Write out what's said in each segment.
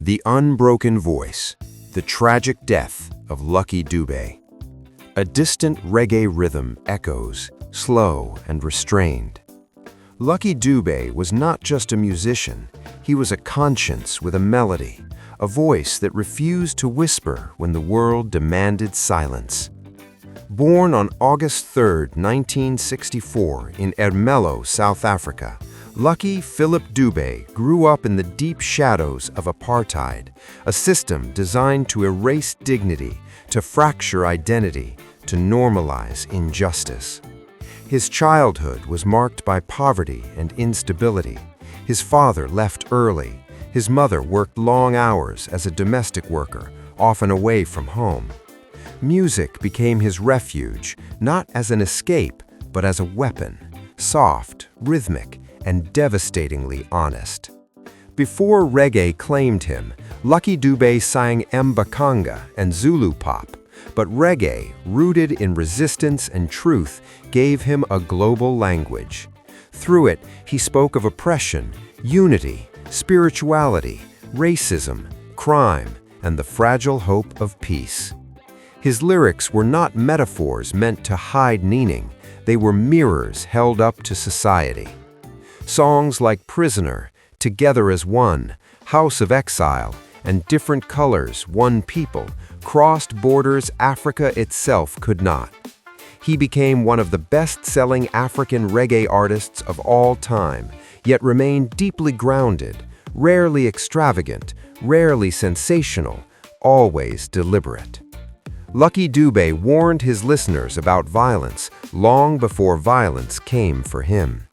The Unbroken Voice, the tragic death of Lucky Dube. A distant reggae rhythm echoes, slow and restrained. Lucky Dube was not just a musician, he was a conscience with a melody, a voice that refused to whisper when the world demanded silence. Born on August 3, 1964, in Ermelo, South Africa, Lucky Philip Dube grew up in the deep shadows of apartheid, a system designed to erase dignity, to fracture identity, to normalize injustice. His childhood was marked by poverty and instability. His father left early. His mother worked long hours as a domestic worker, often away from home. Music became his refuge, not as an escape, but as a weapon, soft, rhythmic, and devastatingly honest. Before reggae claimed him, Lucky Dube sang Mbakanga and Zulu pop, but reggae, rooted in resistance and truth, gave him a global language. Through it, he spoke of oppression, unity, spirituality, racism, crime, and the fragile hope of peace. His lyrics were not metaphors meant to hide meaning, they were mirrors held up to society. Songs like Prisoner, Together as One, House of Exile, and Different Colors, One People crossed borders Africa itself could not. He became one of the best-selling African reggae artists of all time, yet remained deeply grounded, rarely extravagant, rarely sensational, always deliberate. Lucky Dube warned his listeners about violence long before violence came for him.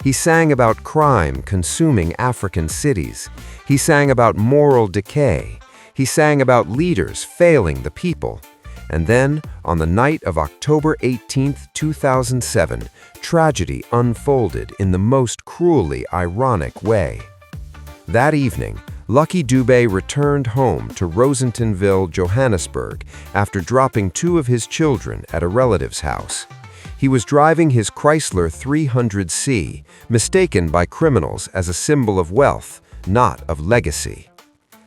He sang about crime consuming African cities. He sang about moral decay. He sang about leaders failing the people. And then, on the night of October 18, 2007, tragedy unfolded in the most cruelly ironic way. That evening, Lucky Dube returned home to Rosentonville, Johannesburg, after dropping two of his children at a relative's house. He was driving his Chrysler 300C, mistaken by criminals as a symbol of wealth, not of legacy.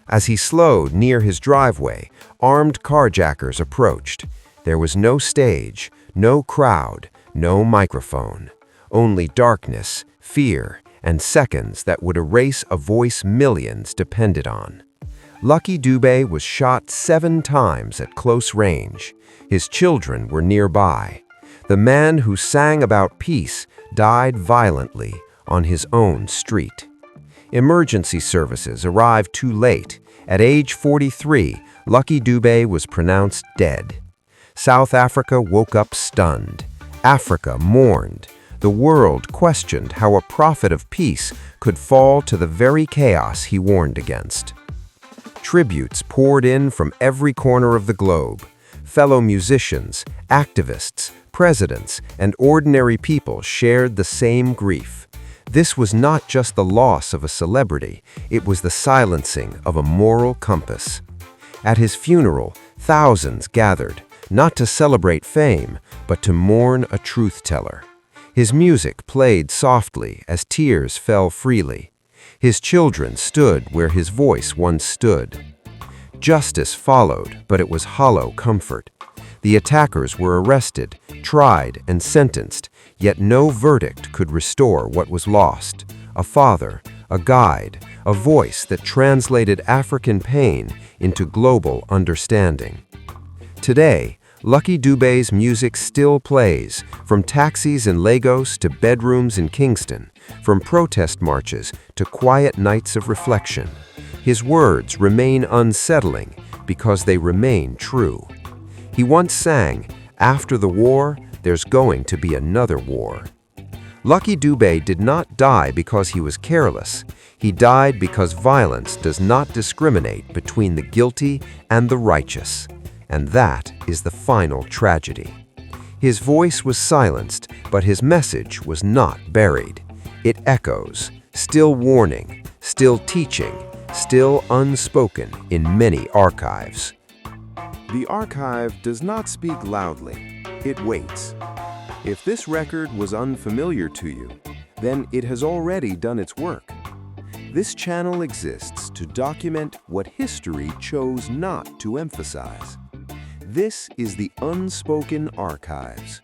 As he slowed near his driveway, armed carjackers approached. There was no stage, no crowd, no microphone. Only darkness, fear, and seconds that would erase a voice millions depended on. Lucky Dube was shot 7 times at close range. His children were nearby. The man who sang about peace died violently on his own street. Emergency services arrived too late. At age 43, Lucky Dube was pronounced dead. South Africa woke up stunned. Africa mourned. The world questioned how a prophet of peace could fall to the very chaos he warned against. Tributes poured in from every corner of the globe. Fellow musicians, activists, presidents, and ordinary people shared the same grief. This was not just the loss of a celebrity, it was the silencing of a moral compass. At his funeral, thousands gathered, not to celebrate fame, but to mourn a truth-teller. His music played softly as tears fell freely. His children stood where his voice once stood. Justice followed, but it was hollow comfort. The attackers were arrested, tried, and sentenced, yet no verdict could restore what was lost: a father, a guide, a voice that translated African pain into global understanding. Today, Lucky Dube's music still plays, from taxis in Lagos to bedrooms in Kingston, from protest marches to quiet nights of reflection. His words remain unsettling because they remain true. He once sang, "After the war, there's going to be another war." Lucky Dube did not die because he was careless. He died because violence does not discriminate between the guilty and the righteous. And that is the final tragedy. His voice was silenced, but his message was not buried. It echoes, still warning, still teaching, still unspoken in many archives. The archive does not speak loudly, it waits. If this record was unfamiliar to you, then it has already done its work. This channel exists to document what history chose not to emphasize. This is the Unspoken Archives.